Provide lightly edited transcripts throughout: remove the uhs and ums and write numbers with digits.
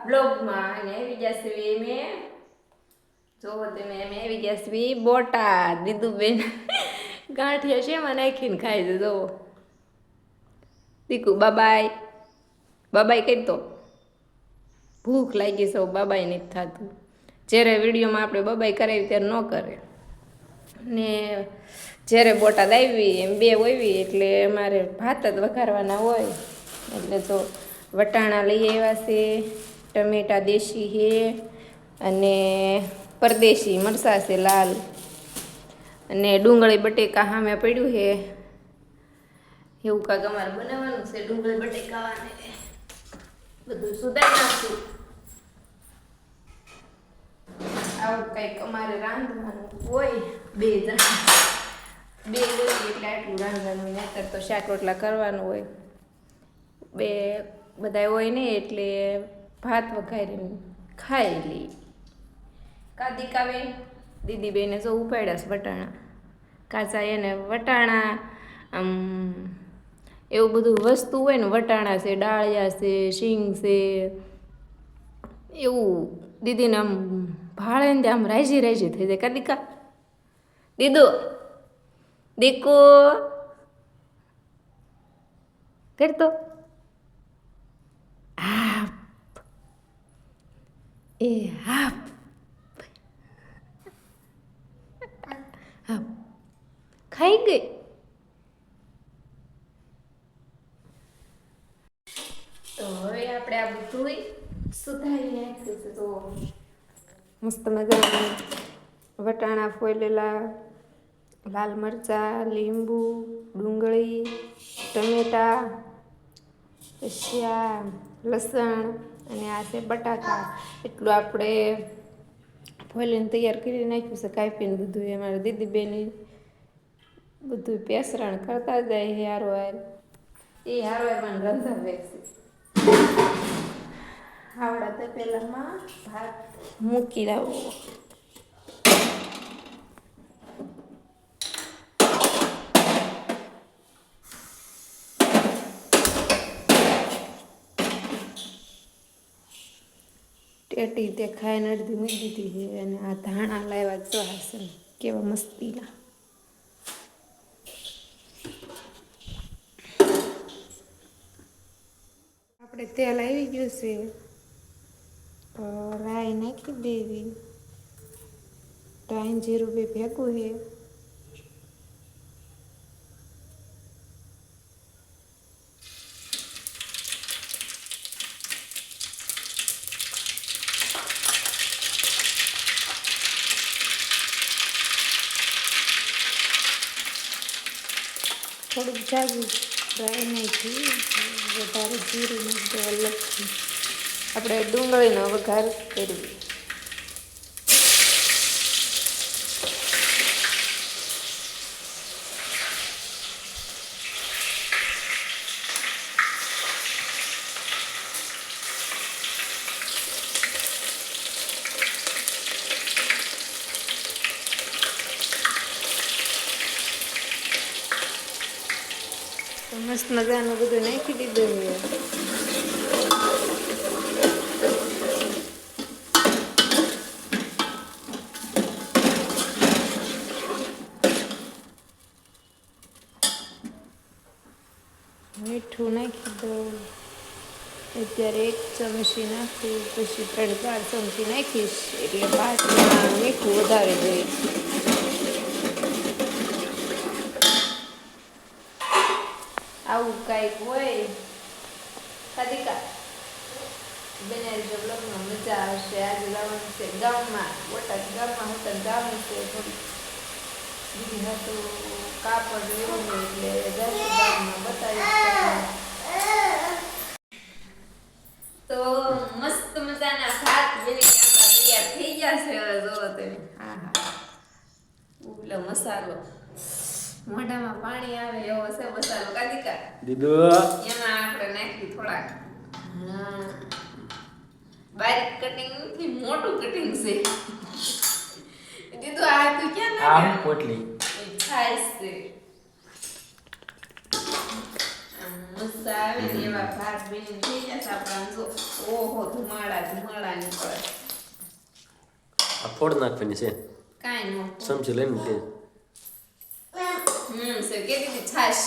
બ્લોગમાં અને આવી જશે મેં જોવો તમે અમે આવી જશે બોટાદ દીદુબેન ગાંઠિયા શેમાં નાખીને ખાઈ દે જોવો દીકુ બાબાય બાબાય કહી તો ભૂખ લાગી સૌ બાબાય નથી થતું જ્યારે વિડીયોમાં આપણે બાબાઈ કરાવી ત્યારે ન કરે ને જ્યારે બોટાદ આવી એમ બે હોય એટલે અમારે ભાત જ વઘારવાના હોય એટલે તો વટાણા લઈ આવ્યા છે ટમેટા દેશી છે અને પરદેશી મરચાં છે લાલ અને ડુંગળી બટેકા સામે પડ્યું છે એવું કાંક અમારે બનાવવાનું છે ડુંગળી બટેકા અને બધું સુધારી નાખશું આવું કંઈક અમારે રાંધવાનું હોય બે જણ બે હોય એટલે આટલું રાંધવાનું નહીંતર તો શાક રોટલા કરવાનું હોય બે બધા હોય ને એટલે ભાત વઘારીને ખાઈ લઈ કાદી કાવે દીદી બેને જો ઉપાડ્યા છે વટાણા કાચા એને વટાણા આમ એવું બધું વસ્તુ હોય ને વટાણા છે ડાળિયા છે શીંગ છે એવું દીદીને આમ ભાળે ને આમ રાજી રાજી થઈ જાય કાદીકા દીદો દીકો કરતો હાપ એ હાપ હાપ ખાઈ ગઈ તો હવે આપણે આ બધું સુધારી નાખ્યું છે તો મસ્ત મજાના વટાણા ફોલેલા લાલ મરચાં લીંબુ ડુંગળી ટમેટા પછી આ લસણ અને આ છે બટાકા એટલું આપણે ફોલીને તૈયાર કરી નાખ્યું છે કાપીને બધું અમારા દીદી બેની બધું પેસરણ કરતા જાય હારો હાર એ હારો હાર મને રંધાવે છે આવડા તો પહેલાંમાં ભાત મૂકી લાવો ટેટી તે ખાઈને અડધી મૂકી દીધી છે અને આ ધાણા લાવ્યા ચોહાસન કેવા મસ્તીના આપણે તેલ આવી ગયું છે રાઈ નાખી દેવી રાઈ જીરું બી ભેગું છે થોડુંક જાગું રાઈ નાખી વધારે જીરું નાખી અલગથી આપણે ડુંગળીનો વઘાર કરવી મસ્ત મજાનું બધું નાખી દીધું છે મીઠું નાખી દઉં અત્યારે 1 ચમચી નાખું પછી 3-4 ચમચી નાખીશ એટલે ભાતમાં મીઠું વધારે જાય આવું કાંઈક હોય કાદીકા બનાવી બ્લોગમાં મજા આવશે આજે જવાનું છે ગામમાં બોટાદ ગામમાં હું તને જવાનું છે થોડી દીદી હતું કાપડ લેવું હોય એટલે ગામમાં બતાવી તો મસ્ત મજાના ભાત બની આપણા તૈયાર થઈ ગયા છે હવે જોવો તમે હા હા ઉગલો મસાલો મોઢામાં પાણી આવે એવો છે મસાલો કાદીકા દીદુ એમાં આપણે નાખી થોડાક બારીક કટિંગ નથી મોટું કટિંગ છે દીદુ આ તું ક્યાં નાખે આમ પોટલી ખાઈશ છે મસ્ત ડૂસા આવે ને એવા ભાત બની થઈ જશે આપણા જો ઓહો ધુમાડા નીકળે આ ફોડ નાખવાની છે કાંઈ નો સમજી લઈને તે સર કે દીધી છાશ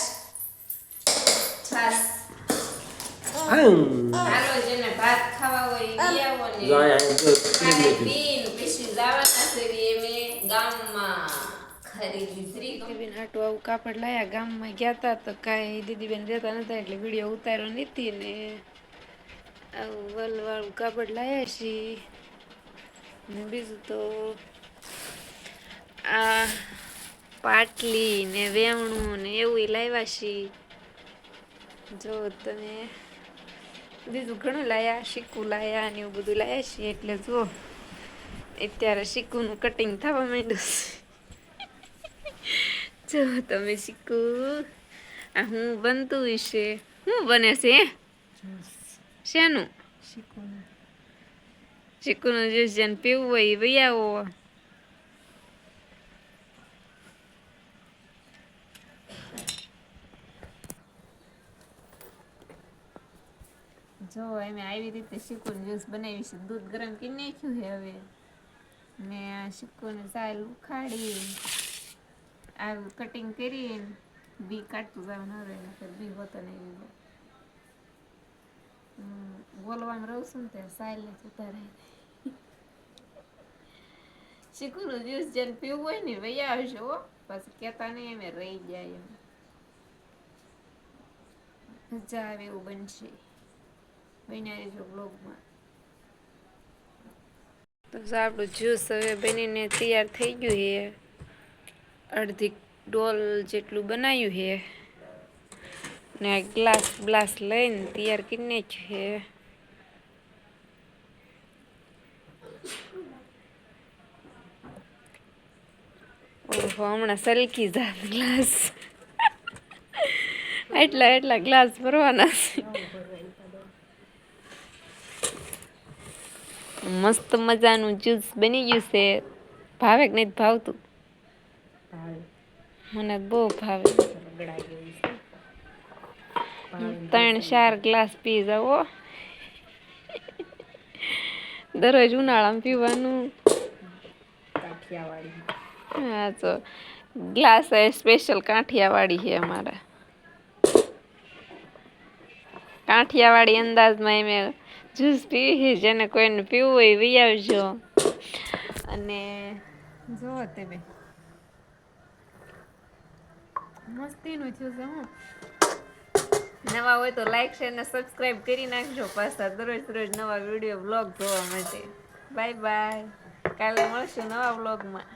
હાલો જેને ભાત ખાવા હોય ઈ આવો ને ખાઈ પીને પછી જવાના છે એમે ગામમાં ખરીદી દીદીબેન આટલું આવું કાપડ લાયા ગામમાં ગયા હતા તો કાંઈ દીદીબેન રહેતા નતા એટલે વિડીયો ઉતાર્યો નથી ને આવું વલવાળું કાપડ લાયા છીએ ને બીજું તો આ પાટલી ને વેવણું ને એવું લાવ્યા છીએ જો તમે બીજું ઘણું લાયા શીકું લાયા ને એવું બધું લાયા છીએ એટલે જો અત્યારે શીકુનું કટિંગ થવા માંડ્યું છે જો તમે શીકુ આ હું બનતું હશે શું બને છે શેનું શીકુનું જ્યુસ જેને પીવું હોય એ વહી આવો જો અમે આવી રીતે શીકુનું જ્યુસ બનાવી છે દૂધ ગરમ કરી નાખ્યું છે હવે ને શીકુને સાલ ઉખાડી આવું કટિંગ કરીને બી કાઢતું જવાનું હવે બી હોતો નહીં બોલવામાં રહું છું ને ત્યારે સાયલે ઉતારે શીકુનું જ્યુસ જેને પીવું હોય ને વહી આવશે હો પછી કહેતા નહીં અમે રહી જાય એમ મજા આવે એવું બનશે બનાવી જો બ્લોગમાં તો આપણું જ્યુસ હવે બનીને તૈયાર થઈ ગયું છે અડધી ડોલ જેટલું બનાવ્યું છે ને ગ્લાસ લઈને તૈયાર કરીને છે ઓહો હમણાં સલકી જાત ગ્લાસ એટલા ગ્લાસ ભરવાના છે મસ્ત મજાનું જ્યુસ બની ગયું છે ભાવે કે નહીં ભાવતું મને બહુ ભાવે 3-4 ગ્લાસ પી જાઓ દરરોજ ઉનાળામાં પીવાનું હા તો ગ્લાસ સ્પેશિયલ કાઠિયાવાડી છે અમારા કાઠિયાવાડી અંદાજમાં એમ જ્યુસ પીવી જેને કોઈને પીવું હોય વી આવજો અને જો તમે મસ્તીનું થયું છે હું નવા હોય તો લાઈક શેર ને સબસ્ક્રાઈબ કરી નાખજો પાછા દરરોજ નવા વિડીયો બ્લોગ જોવા માટે બાય બાય કાલે મળશું નવા બ્લોગમાં